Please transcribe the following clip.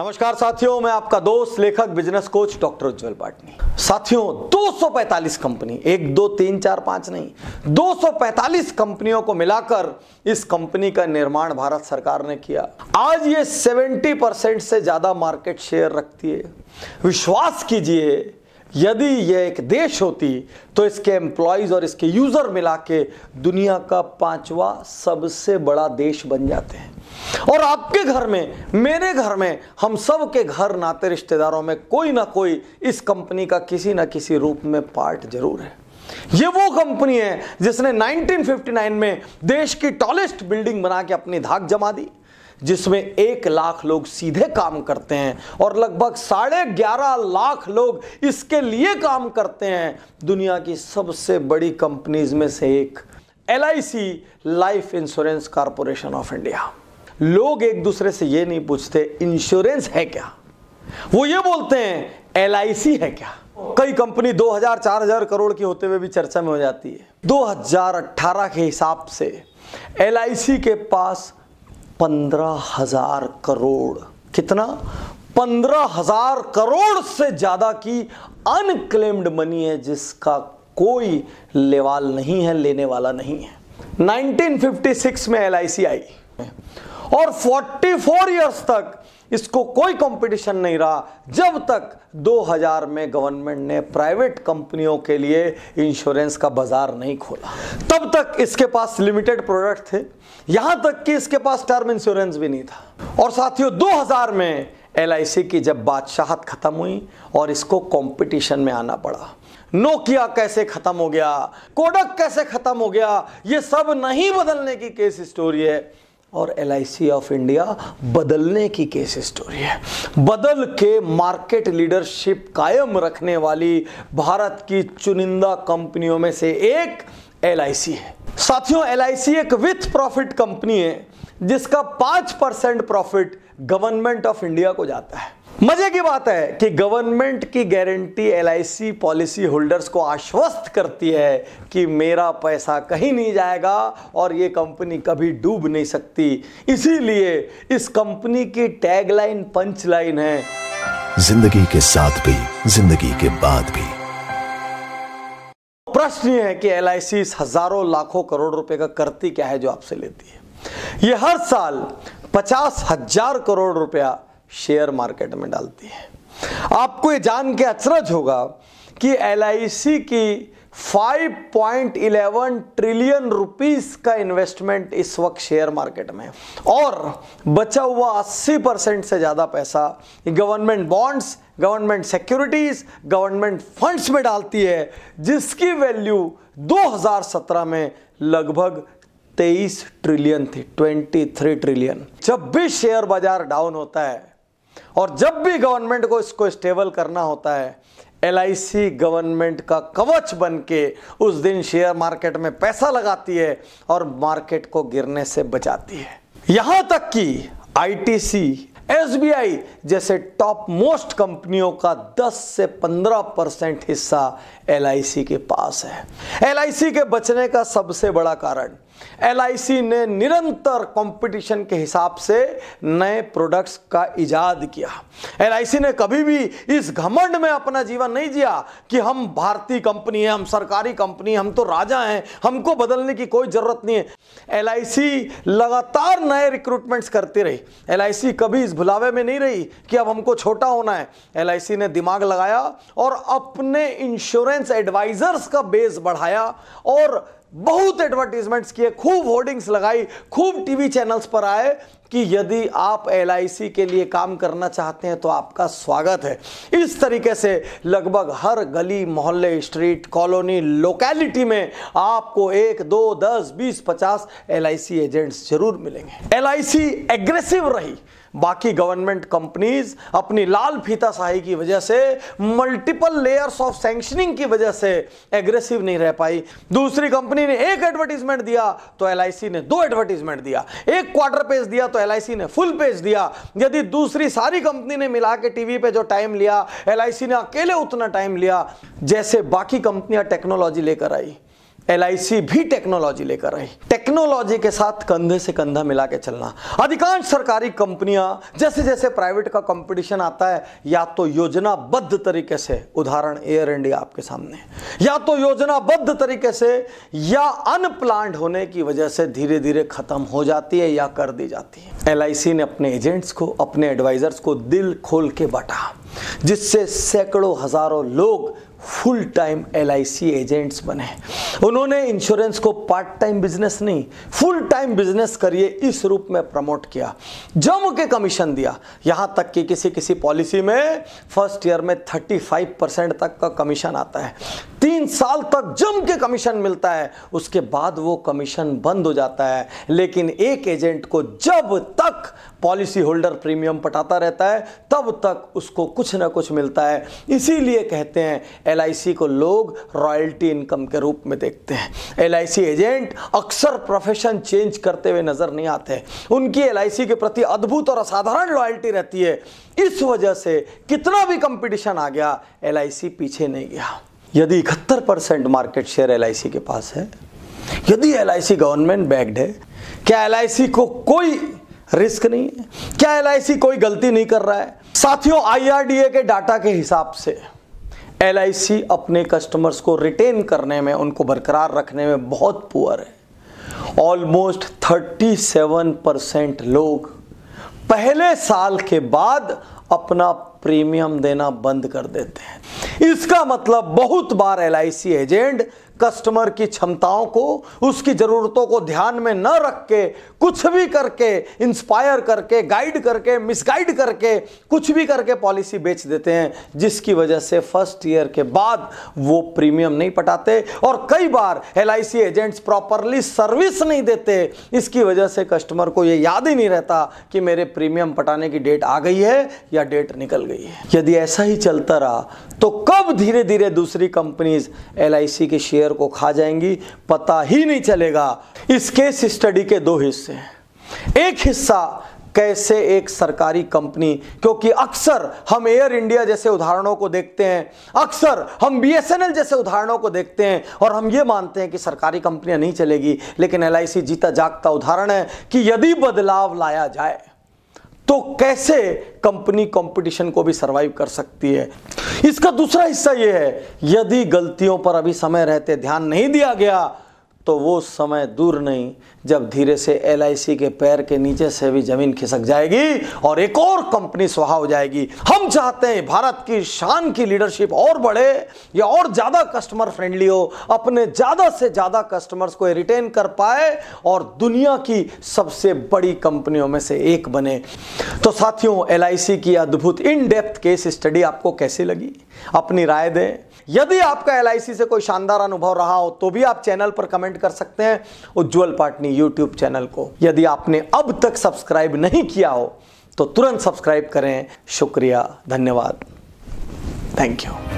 नमस्कार साथियों, मैं आपका दोस्त लेखक बिजनेस कोच डॉक्टर उज्जवल पाटनी। साथियों 245 कंपनी, 1 2 3 4 5 नहीं, 245 कंपनियों को मिलाकर इस कंपनी का निर्माण भारत सरकार ने किया। आज ये 70% से ज्यादा मार्केट शेयर रखती है। विश्वास कीजिए, यदि यह एक देश होती तो इसके एम्प्लॉयज और इसके यूजर मिला के दुनिया का 5वां सबसे बड़ा देश बन जाते हैं। और आपके घर में, मेरे घर में, हम सब के घर नाते रिश्तेदारों में कोई ना कोई इस कंपनी का किसी ना किसी रूप में पार्ट जरूर है। ये वो कंपनी है जिसने 1959 में देश की टॉलेस्ट बिल्डिंग बना के अपनी धाक जमा दी, जिसमें 1 लाख लोग सीधे काम करते हैं और लगभग 11.5 लाख लोग इसके लिए काम करते हैं। दुनिया की सबसे बड़ी कंपनीज में से एक LIC, life insurance corporation of India. लोग एक दूसरे से ये नहीं पूछते इंश्योरेंस है क्या, वो ये बोलते हैं LIC है क्या। कई कंपनी 2000-4000 करोड़ की होते हुए भी चर्चा में हो जाती है। 2018 के हिसाब से LIC के पास 15,000 करोड़, कितना? 15,000 करोड़ से ज्यादा की अनक्लेम्ड मनी है, जिसका कोई लेवाल नहीं है, लेने वाला नहीं है। 1956 में LIC आई और 44 इयर्स तक इसको कोई कंपटीशन नहीं रहा, जब तक 2000 में गवर्नमेंट ने प्राइवेट कंपनियों के लिए इंश्योरेंस का बाजार नहीं खोला। तब तक इसके पास लिमिटेड प्रोडक्ट थे, यहां तक कि इसके पास टर्म इंश्योरेंस भी नहीं था। और साथियों 2000 में LIC की जब बादशाहत खत्म हुई और इसको कंपटीशन में आना पड़ा, नोकिया कैसे खत्म हो गया, कोडक कैसे खत्म हो गया, ये सब नहीं बदलने की केस स्टोरी है, और LIC ऑफ इंडिया बदलने की केस स्टोरी है। बदल के मार्केट लीडरशिप कायम रखने वाली भारत की चुनिंदा कंपनियों में से एक LIC है। साथियों LIC एक विथ प्रॉफिट कंपनी है, जिसका 5% प्रॉफिट गवर्नमेंट ऑफ इंडिया को जाता है। मजे की बात है कि गवर्नमेंट की गारंटी LIC पॉलिसी होल्डर्स को आश्वस्त करती है कि मेरा पैसा कहीं नहीं जाएगा और ये कंपनी कभी डूब नहीं सकती। इसीलिए इस कंपनी की टैगलाइन, पंचलाइन है, जिंदगी के साथ भी, जिंदगी के बाद भी। प्रश्न ये है कि LIC इस हजारों लाखों करोड़ रुपए का करती क्या है जो आपसे लेती है। ये हर साल 50,000 करोड़ रुपया शेयर मार्केट में डालती है। आपको ये जान के अचरज होगा कि LIC की 5.11 ट्रिलियन रुपीस का इन्वेस्टमेंट इस वक्त शेयर मार्केट में, और बचा हुआ 80% से ज्यादा पैसा government bonds, government securities, government funds में डालती है, जिसकी वैल्यू 2017 में लगभग 23 ट्रिलियन थी, 23 ट्रिलियन। जब भी शेयर बाजार डाउन होता है और जब भी गवर्नमेंट को इसको स्टेबल करना होता है, LIC गवर्नमेंट का कवच बन के उस दिन शेयर मार्केट में पैसा लगाती है और मार्केट को गिरने से बचाती है। यहां तक कि ITC, SBI जैसे टॉप मोस्ट कंपनियों का 10 से 15% हिस्सा LIC के पास है। LIC के बचने का सबसे बड़ा कारण LIC ने निरंतर कंपटीशन के हिसाब से नए प्रोडक्ट्स का इजाद किया। LIC ने कभी भी इस घमंड में अपना जीवन नहीं जिया कि हम भारतीय कंपनी है, हम सरकारी कंपनी, हम तो राजा हैं, हमको बदलने की कोई जरूरत नहीं है। LIC लगातार नए रिक्रूटमेंट्स करती रही। LIC कभी इस भुलावे में नहीं रही कि अब हमको छोटा होना है। LIC ने दिमाग लगाया और अपने इंश्योरेंस एडवाइजर्स का बेस बढ़ाया और बहुत एडवर्टीजमेंट्स किए, खूब होर्डिंग्स लगाई, खूब टीवी चैनल्स पर आए कि यदि आप LIC के लिए काम करना चाहते हैं तो आपका स्वागत है। इस तरीके से लगभग हर गली, मोहल्ले, स्ट्रीट, कॉलोनी, लोकेलिटी में आपको 1, 2, 10, 20, 50 LIC एजेंट्स जरूर मिलेंगे। LIC एग्रेसिव रही। बाकी गवर्नमेंट कंपनीज अपनी लाल फीताशाही की वजह से, मल्टीपल लेयर्स ऑफ सैंक्शनिंग की वजह से एग्रेसिव नहीं रह पाई। दूसरी कंपनी ने एक एडवर्टीजमेंट दिया तो LIC ने 2 एडवर्टीजमेंट दिया, एक क्वार्टर पेज दिया तो LIC ने फुल पेज दिया। यदि दूसरी सारी कंपनी ने मिला के टीवी पे जो टाइम लिया, LIC ने अकेले उतना टाइम लिया। जैसे बाकी कंपनियां टेक्नोलॉजी लेकर आई, LIC भी टेक्नोलॉजी लेकर आई। टेक्नोलॉजी के साथ कंधे से कंधा मिला के चलना। अधिकांश सरकारी कंपनियां जैसे जैसे प्राइवेट का कंपटीशन आता है, या तो योजनाबद्ध तरीके से, उदाहरण एयर इंडिया आपके सामने, या तो योजनाबद्ध तरीके से या अनप्लान्ड होने की वजह से धीरे धीरे खत्म हो जाती है या कर दी जाती है। LIC ने अपने एजेंट्स को, अपने एडवाइजर्स को दिल खोल के बांटा, जिससे सैकड़ों हजारों लोग फुल टाइम LIC एजेंट्स बने। उन्होंने इंश्योरेंस को पार्ट टाइम बिजनेस नहीं, फुल टाइम बिजनेस करिए इस रूप में प्रमोट किया, जम के कमीशन दिया। यहां तक कि किसी पॉलिसी में फर्स्ट ईयर में 35% तक का कमीशन आता है, 3 साल तक जम के कमीशन मिलता है, उसके बाद वो कमीशन बंद हो जाता है। लेकिन एक एजेंट को जब तक पॉलिसी होल्डर प्रीमियम पटाता रहता है तब तक उसको कुछ ना कुछ मिलता है। इसीलिए कहते हैं LIC को लोग रॉयल्टी इनकम के रूप में देखते हैं। LIC एजेंट अक्सर प्रोफेशन चेंज करते हुए नजर नहीं आते। उनकी LIC के प्रति अद्भुत और असाधारण लॉयल्टी रहती है। इस वजह से कितना भी कंपटीशन आ गया, LIC पीछे नहीं गया। यदि 71% मार्केट शेयर LIC के पास है, यदि LIC गवर्नमेंट बैक्ड है, क्या LIC को कोई रिस्क नहीं है? क्या LIC कोई गलती नहीं कर रहा है? साथियों, IRDA के डाटा के हिसाब से LIC अपने कस्टमर्स को रिटेन करने में, उनको बरकरार रखने में बहुत पुअर है। ऑलमोस्ट 37% लोग पहले साल के बाद अपना प्रीमियम देना बंद कर देते हैं। इसका मतलब बहुत बार LIC एजेंट कस्टमर की क्षमताओं को, उसकी जरूरतों को ध्यान में न रख के, कुछ भी करके, इंस्पायर करके, गाइड करके, मिसगाइड करके, कुछ भी करके पॉलिसी बेच देते हैं, जिसकी वजह से फर्स्ट ईयर के बाद वो प्रीमियम नहीं पटाते। और कई बार LIC एजेंट्स प्रॉपरली सर्विस नहीं देते, इसकी वजह से कस्टमर को ये याद ही नहीं रहता कि मेरे प्रीमियम पटाने की डेट आ गई है या डेट निकल गई है। यदि ऐसा ही चलता रहा तो कब धीरे धीरे दूसरी कंपनीज LIC के शेयर को खा जाएंगी, पता ही नहीं चलेगा। इस केस स्टडी के 2 हिस्से हैं। एक हिस्सा कैसे एक सरकारी कंपनी, क्योंकि अक्सर हम एयर इंडिया जैसे उदाहरणों को देखते हैं, अक्सर हम BSNL जैसे उदाहरणों को देखते हैं और हम ये मानते हैं कि सरकारी कंपनियां नहीं चलेगी। लेकिन LIC जीता जागता उदाहरण है कि यदि बदलाव लाया जाए तो कैसे कंपनी कंपटीशन को भी सरवाइव कर सकती है। इसका दूसरा हिस्सा यह है, यदि गलतियों पर अभी समय रहते ध्यान नहीं दिया गया तो वो समय दूर नहीं जब धीरे से LIC के पैर के नीचे से भी जमीन खिसक जाएगी और एक और कंपनी स्वाहा हो जाएगी। हम चाहते हैं भारत की शान की लीडरशिप और बढ़े या और ज्यादा कस्टमर फ्रेंडली हो, अपने ज्यादा से ज्यादा कस्टमर्स को रिटेन कर पाए और दुनिया की सबसे बड़ी कंपनियों में से एक बने। तो साथियों, LIC की अद्भुत इन डेप्थ केस स्टडी आपको कैसी लगी? अपनी राय दें। यदि आपका LIC से कोई शानदार अनुभव रहा हो तो भी आप चैनल पर कमेंट कर सकते हैं, उज्ज्वल पाटनी YouTube चैनल को। यदि आपने अब तक सब्सक्राइब नहीं किया हो तो तुरंत सब्सक्राइब करें। शुक्रिया, धन्यवाद, थैंक यू।